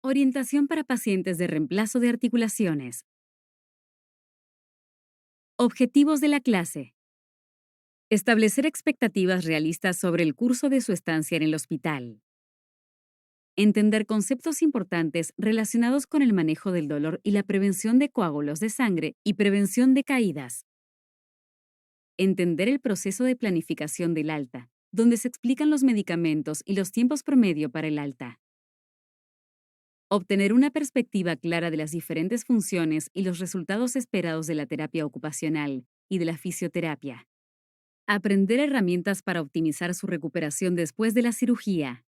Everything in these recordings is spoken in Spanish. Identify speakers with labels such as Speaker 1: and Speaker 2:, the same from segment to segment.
Speaker 1: Orientación para pacientes de reemplazo de articulaciones. Objetivos de la clase. Establecer expectativas realistas sobre el curso de su estancia en el hospital. Entender conceptos importantes relacionados con el manejo del dolor y la prevención de coágulos de sangre y prevención de caídas. Entender el proceso de planificación del alta, donde se explican los medicamentos y los tiempos promedio para el alta. Obtener una perspectiva clara de las diferentes funciones y los resultados esperados de la terapia ocupacional y de la fisioterapia. Aprender herramientas para optimizar su recuperación después de la cirugía.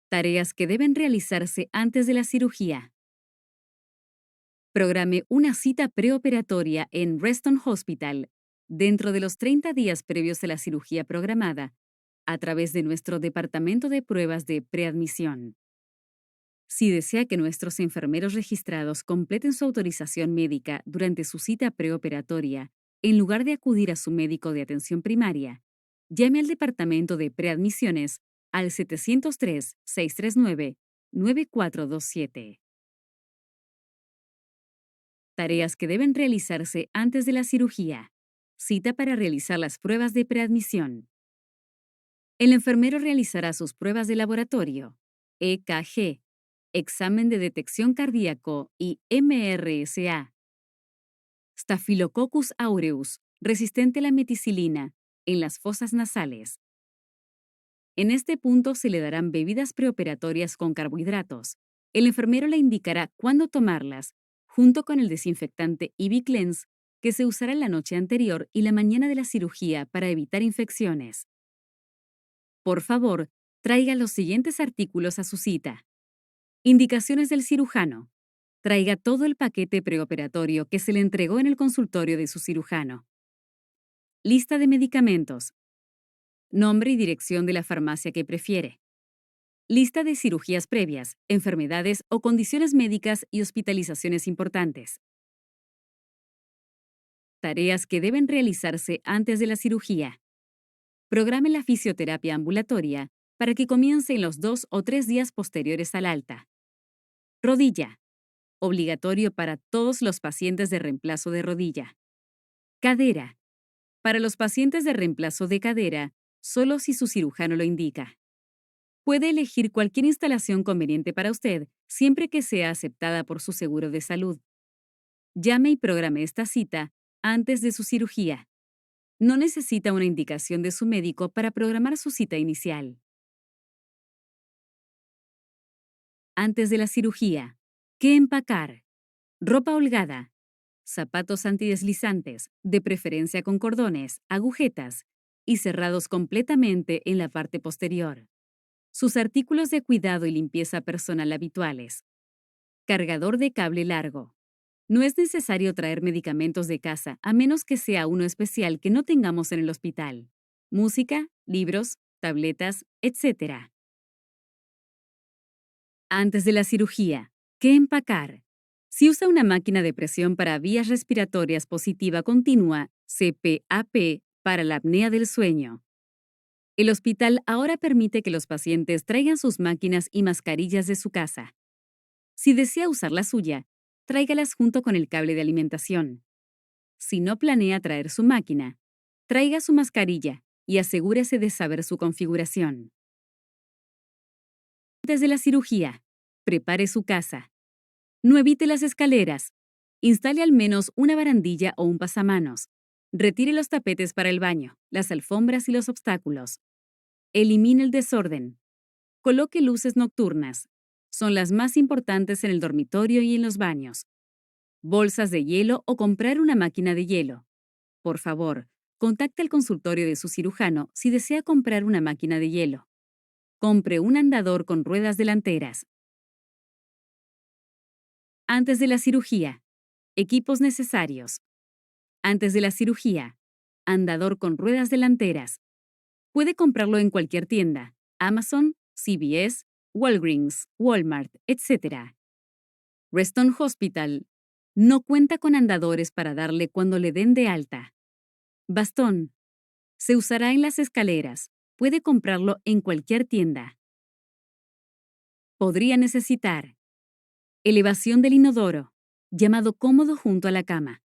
Speaker 1: Tareas que deben realizarse antes de la cirugía. Programe una cita preoperatoria en Reston Hospital dentro de los 30 días previos a la cirugía programada a través de nuestro departamento de pruebas de preadmisión. Si desea que nuestros enfermeros registrados completen su autorización médica durante su cita preoperatoria, en lugar de acudir a su médico de atención primaria, llame al departamento de preadmisiones al 703-639-9427. Tareas que deben realizarse antes de la cirugía. Cita para realizar las pruebas de preadmisión. El enfermero realizará sus pruebas de laboratorio, EKG, examen de detección cardíaco y MRSA. Staphylococcus aureus, resistente a la meticilina, en las fosas nasales. En este punto se le darán bebidas preoperatorias con carbohidratos. El enfermero le indicará cuándo tomarlas, junto con el desinfectante Ibiclens, que se usará la noche anterior y la mañana de la cirugía para evitar infecciones. Por favor, traiga los siguientes artículos a su cita. Indicaciones del cirujano. Traiga todo el paquete preoperatorio que se le entregó en el consultorio de su cirujano. Lista de medicamentos. Nombre y dirección de la farmacia que prefiere. Lista de cirugías previas, enfermedades o condiciones médicas y hospitalizaciones importantes. Tareas que deben realizarse antes de la cirugía. Programe la fisioterapia ambulatoria para que comience en los 2 o 3 días posteriores al alta. Rodilla. Obligatorio para todos los pacientes de reemplazo de rodilla. Cadera. Para los pacientes de reemplazo de cadera, solo si su cirujano lo indica. Puede elegir cualquier instalación conveniente para usted, siempre que sea aceptada por su seguro de salud. Llame y programe esta cita antes de su cirugía. No necesita una indicación de su médico para programar su cita inicial. Antes de la cirugía. ¿Qué empacar? Ropa holgada. Zapatos antideslizantes, de preferencia con cordones, agujetas y cerrados completamente en la parte posterior. Sus artículos de cuidado y limpieza personal habituales. Cargador de cable largo. No es necesario traer medicamentos de casa a menos que sea uno especial que no tengamos en el hospital. Música, libros, tabletas, etc. Antes de la cirugía. ¿Qué empacar? Si usa una máquina de presión para vías respiratorias positiva continua, CPAP, para la apnea del sueño. El hospital ahora permite que los pacientes traigan sus máquinas y mascarillas de su casa. Si desea usar la suya, tráigalas junto con el cable de alimentación. Si no planea traer su máquina, traiga su mascarilla y asegúrese de saber su configuración. Antes de la cirugía, prepare su casa. No evite las escaleras. Instale al menos una barandilla o un pasamanos. Retire los tapetes para el baño, las alfombras y los obstáculos. Elimine el desorden. Coloque luces nocturnas. Son las más importantes en el dormitorio y en los baños. Bolsas de hielo o comprar una máquina de hielo. Por favor, contacte al consultorio de su cirujano si desea comprar una máquina de hielo. Compre un andador con ruedas delanteras. Antes de la cirugía. Equipos necesarios. Antes de la cirugía. Andador con ruedas delanteras. Puede comprarlo en cualquier tienda. Amazon, CVS, Walgreens, Walmart, etc. Reston Hospital no cuenta con andadores para darle cuando le den de alta. Bastón. Se usará en las escaleras. Puede comprarlo en cualquier tienda. Podría necesitar elevación del inodoro, llamado cómodo junto a la cama.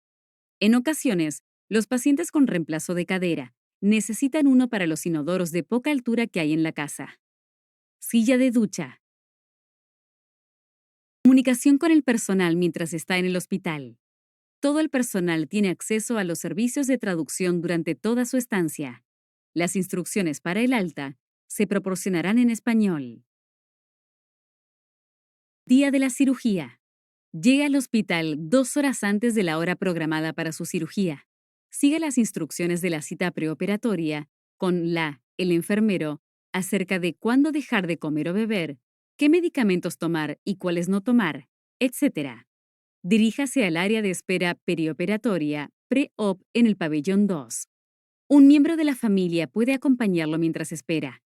Speaker 1: En ocasiones, los pacientes con reemplazo de cadera necesitan uno para los inodoros de poca altura que hay en la casa. Silla de ducha. Comunicación con el personal mientras está en el hospital. Todo el personal tiene acceso a los servicios de traducción durante toda su estancia. Las instrucciones para el alta se proporcionarán en español. Día de la cirugía. Llega al hospital 2 horas antes de la hora programada para su cirugía. Sigue las instrucciones de la cita preoperatoria con el enfermero acerca de cuándo dejar de comer o beber, qué medicamentos tomar y cuáles no tomar, etc. Diríjase al área de espera perioperatoria, pre-op, en el pabellón 2. Un miembro de la familia puede acompañarlo mientras espera.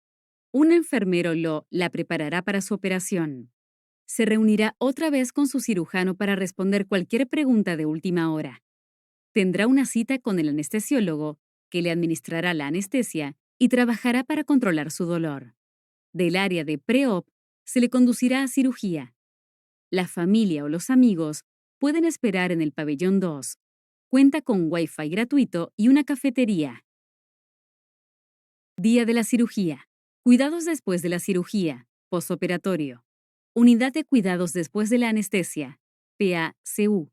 Speaker 1: Un enfermero la preparará para su operación. Se reunirá otra vez con su cirujano para responder cualquier pregunta de última hora. Tendrá una cita con el anestesiólogo, que le administrará la anestesia y trabajará para controlar su dolor. Del área de pre-op se le conducirá a cirugía. La familia o los amigos pueden esperar en el pabellón 2. Cuenta con Wi-Fi gratuito y una cafetería. Día de la cirugía. Cuidados después de la cirugía. Postoperatorio. Unidad de cuidados después de la anestesia. PACU.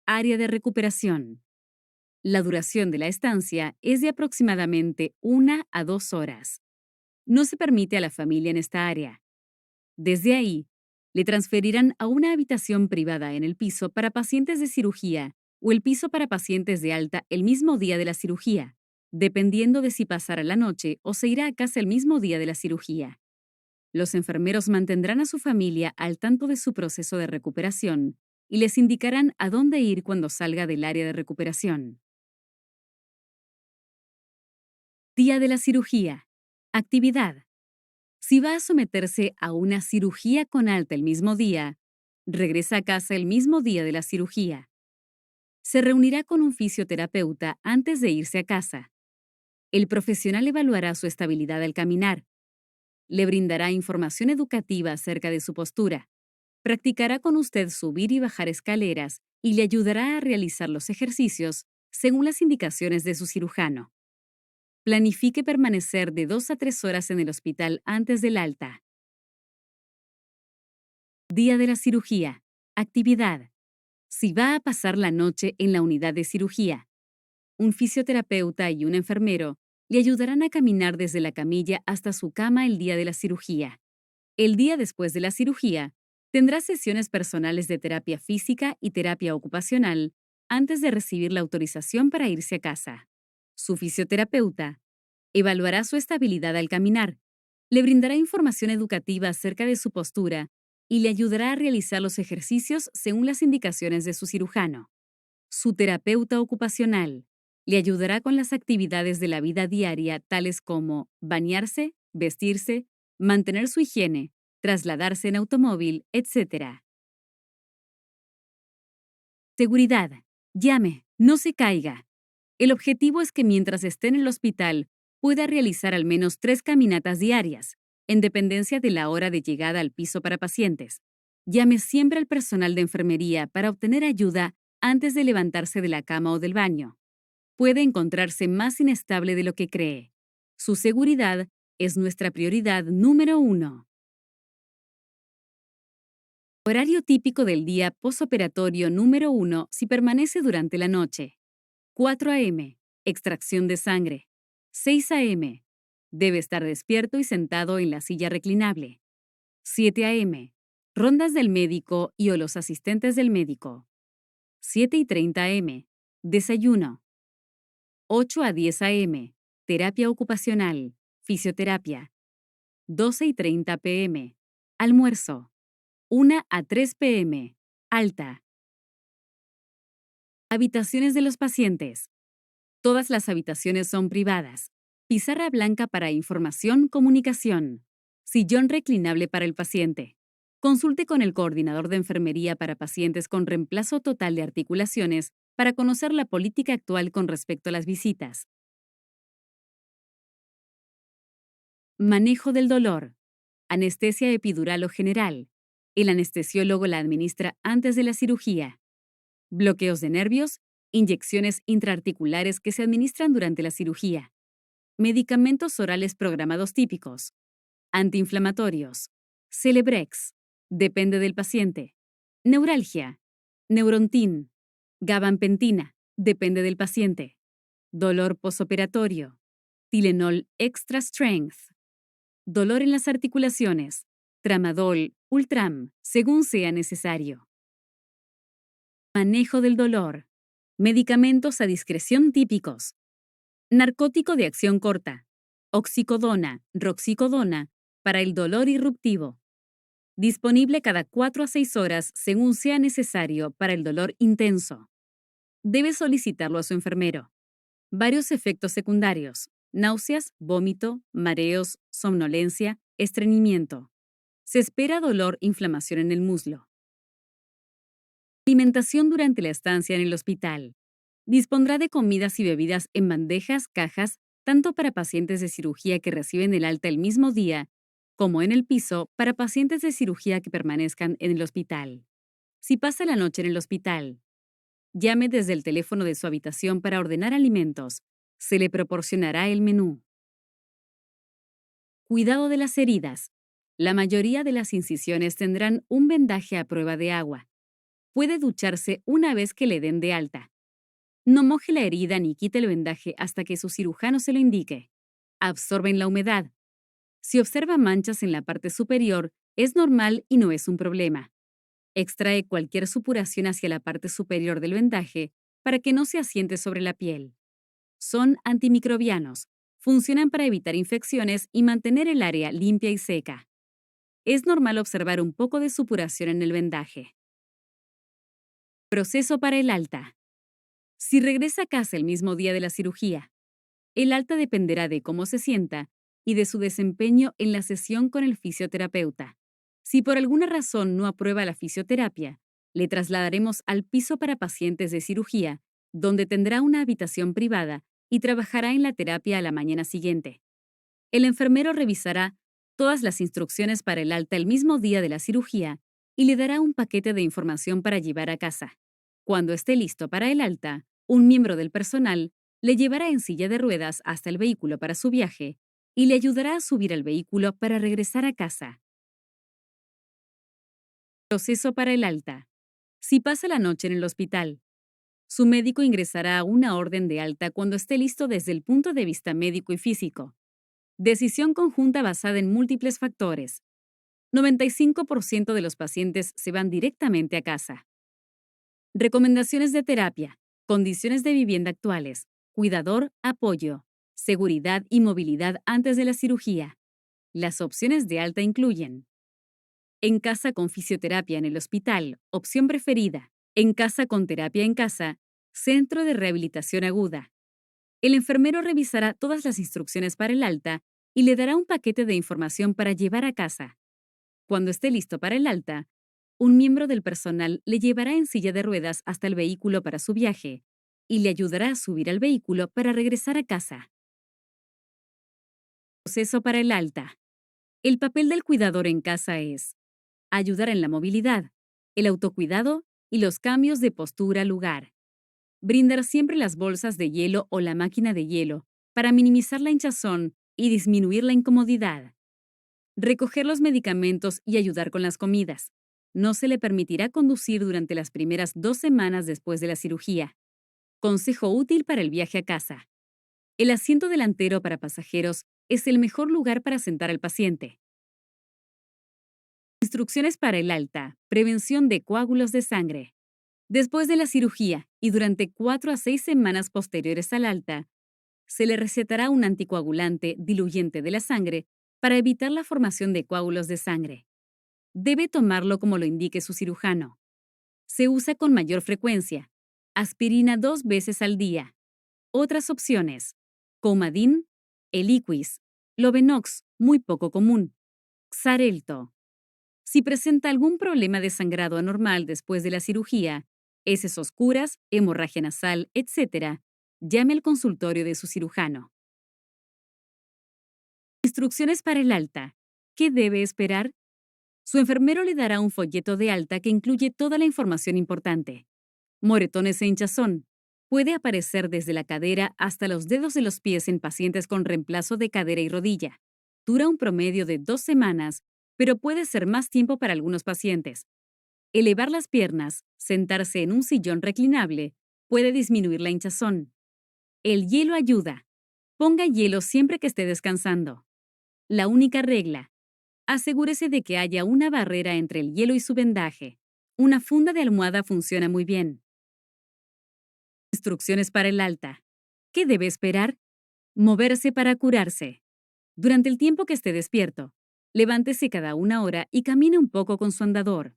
Speaker 1: Área de recuperación. La duración de la estancia es de aproximadamente 1 a 2 horas. No se permite a la familia en esta área. Desde ahí, le transferirán a una habitación privada en el piso para pacientes de cirugía o el piso para pacientes de alta el mismo día de la cirugía, dependiendo de si pasará la noche o se irá a casa el mismo día de la cirugía. Los enfermeros mantendrán a su familia al tanto de su proceso de recuperación y les indicarán a dónde ir cuando salga del área de recuperación. Día de la cirugía. Actividad. Si va a someterse a una cirugía con alta el mismo día, regresa a casa el mismo día de la cirugía. Se reunirá con un fisioterapeuta antes de irse a casa. El profesional evaluará su estabilidad al caminar. Le brindará información educativa acerca de su postura. Practicará con usted subir y bajar escaleras y le ayudará a realizar los ejercicios según las indicaciones de su cirujano. Planifique permanecer de 2 a 3 horas en el hospital antes del alta. Día de la cirugía. Actividad. Si va a pasar la noche en la unidad de cirugía, un fisioterapeuta y un enfermero le ayudarán a caminar desde la camilla hasta su cama el día de la cirugía. El día después de la cirugía, tendrá sesiones personales de terapia física y terapia ocupacional antes de recibir la autorización para irse a casa. Su fisioterapeuta evaluará su estabilidad al caminar, le brindará información educativa acerca de su postura y le ayudará a realizar los ejercicios según las indicaciones de su cirujano. Su terapeuta ocupacional le ayudará con las actividades de la vida diaria, tales como bañarse, vestirse, mantener su higiene, trasladarse en automóvil, etc. Seguridad. Llame, no se caiga. El objetivo es que mientras esté en el hospital pueda realizar al menos 3 caminatas diarias, en dependencia de la hora de llegada al piso para pacientes. Llame siempre al personal de enfermería para obtener ayuda antes de levantarse de la cama o del baño. Puede encontrarse más inestable de lo que cree. Su seguridad es nuestra prioridad número 1. Horario típico del día postoperatorio número 1 si permanece durante la noche. 4 a.m. Extracción de sangre. 6 a.m. Debe estar despierto y sentado en la silla reclinable. 7 a.m. Rondas del médico y o los asistentes del médico. 7:30 a.m. Desayuno. 8 a 10 a.m. Terapia ocupacional. Fisioterapia. 12:30 p.m. Almuerzo. 1 a 3 p.m. Alta. Habitaciones de los pacientes. Todas las habitaciones son privadas. Pizarra blanca para información, comunicación. Sillón reclinable para el paciente. Consulte con el coordinador de enfermería para pacientes con reemplazo total de articulaciones para conocer la política actual con respecto a las visitas. Manejo del dolor. anestesia epidural o general. El anestesiólogo la administra antes de la cirugía. Bloqueos de nervios, inyecciones intraarticulares que se administran durante la cirugía. Medicamentos orales programados típicos. Antiinflamatorios. Celebrex. Depende del paciente. Neuralgia. Neurontin. Gabapentina. Depende del paciente. Dolor posoperatorio. Tylenol Extra Strength. Dolor en las articulaciones. Tramadol, Ultram, según sea necesario. Manejo del dolor. Medicamentos a discreción típicos. Narcótico de acción corta. Oxicodona, roxicodona, para el dolor irruptivo. Disponible cada 4 a 6 horas según sea necesario para el dolor intenso. Debe solicitarlo a su enfermero. Varios efectos secundarios: náuseas, vómito, mareos, somnolencia, estreñimiento. Se espera dolor, inflamación en el muslo. Alimentación durante la estancia en el hospital. Dispondrá de comidas y bebidas en bandejas, cajas, tanto para pacientes de cirugía que reciben el alta el mismo día, como en el piso para pacientes de cirugía que permanezcan en el hospital. Si pasa la noche en el hospital, llame desde el teléfono de su habitación para ordenar alimentos. Se le proporcionará el menú. Cuidado de las heridas. La mayoría de las incisiones tendrán un vendaje a prueba de agua. Puede ducharse una vez que le den de alta. No moje la herida ni quite el vendaje hasta que su cirujano se lo indique. Absorben la humedad. Si observa manchas en la parte superior, es normal y no es un problema. Extrae cualquier supuración hacia la parte superior del vendaje para que no se asiente sobre la piel. Son antimicrobianos. Funcionan para evitar infecciones y mantener el área limpia y seca. Es normal observar un poco de supuración en el vendaje. Proceso para el alta. Si regresa a casa el mismo día de la cirugía, el alta dependerá de cómo se sienta y de su desempeño en la sesión con el fisioterapeuta. Si por alguna razón no aprueba la fisioterapia, le trasladaremos al piso para pacientes de cirugía, donde tendrá una habitación privada y trabajará en la terapia a la mañana siguiente. El enfermero revisará todas las instrucciones para el alta el mismo día de la cirugía y le dará un paquete de información para llevar a casa. Cuando esté listo para el alta, un miembro del personal le llevará en silla de ruedas hasta el vehículo para su viaje y le ayudará a subir al vehículo para regresar a casa. Proceso para el alta. Si pasa la noche en el hospital, su médico ingresará una orden de alta cuando esté listo desde el punto de vista médico y físico. Decisión conjunta basada en múltiples factores. 95% de los pacientes se van directamente a casa. Recomendaciones de terapia, condiciones de vivienda actuales, cuidador, apoyo, seguridad y movilidad antes de la cirugía. Las opciones de alta incluyen: en casa con fisioterapia en el hospital, opción preferida; en casa con terapia en casa, centro de rehabilitación aguda. El enfermero revisará todas las instrucciones para el alta y le dará un paquete de información para llevar a casa. Cuando esté listo para el alta, un miembro del personal le llevará en silla de ruedas hasta el vehículo para su viaje y le ayudará a subir al vehículo para regresar a casa. Proceso para el alta. El papel del cuidador en casa es ayudar en la movilidad, el autocuidado y los cambios de postura al lugar. Brindar siempre las bolsas de hielo o la máquina de hielo para minimizar la hinchazón y disminuir la incomodidad. Recoger los medicamentos y ayudar con las comidas. No se le permitirá conducir durante las primeras 2 semanas después de la cirugía. Consejo útil para el viaje a casa. El asiento delantero para pasajeros es el mejor lugar para sentar al paciente. Instrucciones para el alta. Prevención de coágulos de sangre. Después de la cirugía y durante 4 a 6 semanas posteriores al alta, se le recetará un anticoagulante diluyente de la sangre para evitar la formación de coágulos de sangre. Debe tomarlo como lo indique su cirujano. Se usa con mayor frecuencia. Aspirina 2 veces al día. Otras opciones: Coumadin, Eliquis, Lovenox, muy poco común, Xarelto. Si presenta algún problema de sangrado anormal después de la cirugía, heces oscuras, hemorragia nasal, etc., llame al consultorio de su cirujano. Instrucciones para el alta. ¿Qué debe esperar? Su enfermero le dará un folleto de alta que incluye toda la información importante. Moretones e hinchazón. Puede aparecer desde la cadera hasta los dedos de los pies en pacientes con reemplazo de cadera y rodilla. Dura un promedio de 2 semanas, pero puede ser más tiempo para algunos pacientes. Elevar las piernas, sentarse en un sillón reclinable, puede disminuir la hinchazón. El hielo ayuda. Ponga hielo siempre que esté descansando. La única regla: asegúrese de que haya una barrera entre el hielo y su vendaje. Una funda de almohada funciona muy bien. Instrucciones para el alta. ¿Qué debe esperar? Moverse para curarse. Durante el tiempo que esté despierto, levántese cada 1 hora y camine un poco con su andador.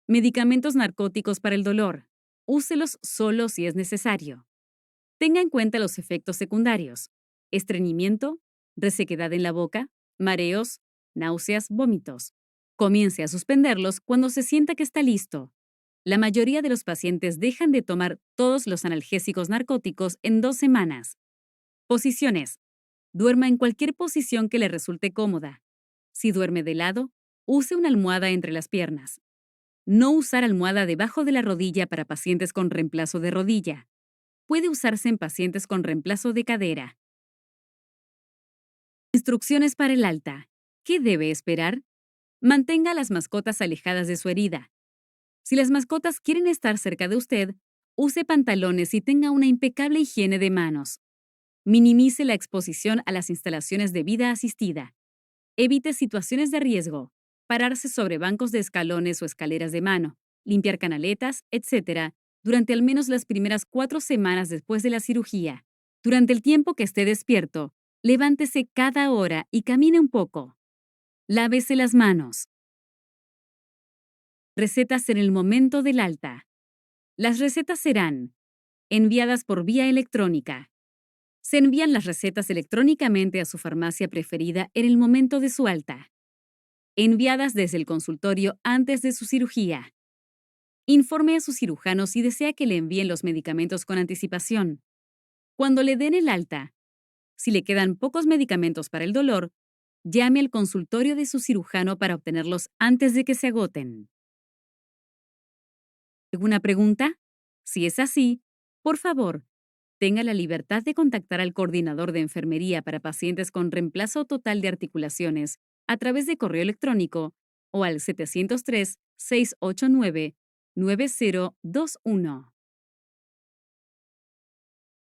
Speaker 1: Medicamentos narcóticos para el dolor. Úselos solo si es necesario. Tenga en cuenta los efectos secundarios: estreñimiento, resequedad en la boca, mareos, náuseas, vómitos. Comience a suspenderlos cuando se sienta que está listo. La mayoría de los pacientes dejan de tomar todos los analgésicos narcóticos en 2 semanas. Posiciones. Duerma en cualquier posición que le resulte cómoda. Si duerme de lado, use una almohada entre las piernas. No usar almohada debajo de la rodilla para pacientes con reemplazo de rodilla. Puede usarse en pacientes con reemplazo de cadera. Instrucciones para el alta. ¿Qué debe esperar? Mantenga a las mascotas alejadas de su herida. Si las mascotas quieren estar cerca de usted, use pantalones y tenga una impecable higiene de manos. Minimice la exposición a las instalaciones de vida asistida. Evite situaciones de riesgo: pararse sobre bancos de escalones o escaleras de mano, limpiar canaletas, etc., durante al menos las primeras 4 semanas después de la cirugía. Durante el tiempo que esté despierto, levántese cada hora y camine un poco. Lávese las manos. Recetas en el momento del alta. Las recetas serán enviadas por vía electrónica. Se envían las recetas electrónicamente a su farmacia preferida en el momento de su alta. Enviadas desde el consultorio antes de su cirugía. Informe a su cirujano si desea que le envíen los medicamentos con anticipación. Cuando le den el alta, si le quedan pocos medicamentos para el dolor, llame al consultorio de su cirujano para obtenerlos antes de que se agoten. ¿Alguna pregunta? Si es así, por favor, tenga la libertad de contactar al coordinador de enfermería para pacientes con reemplazo total de articulaciones a través de correo electrónico o al 703-689-9021.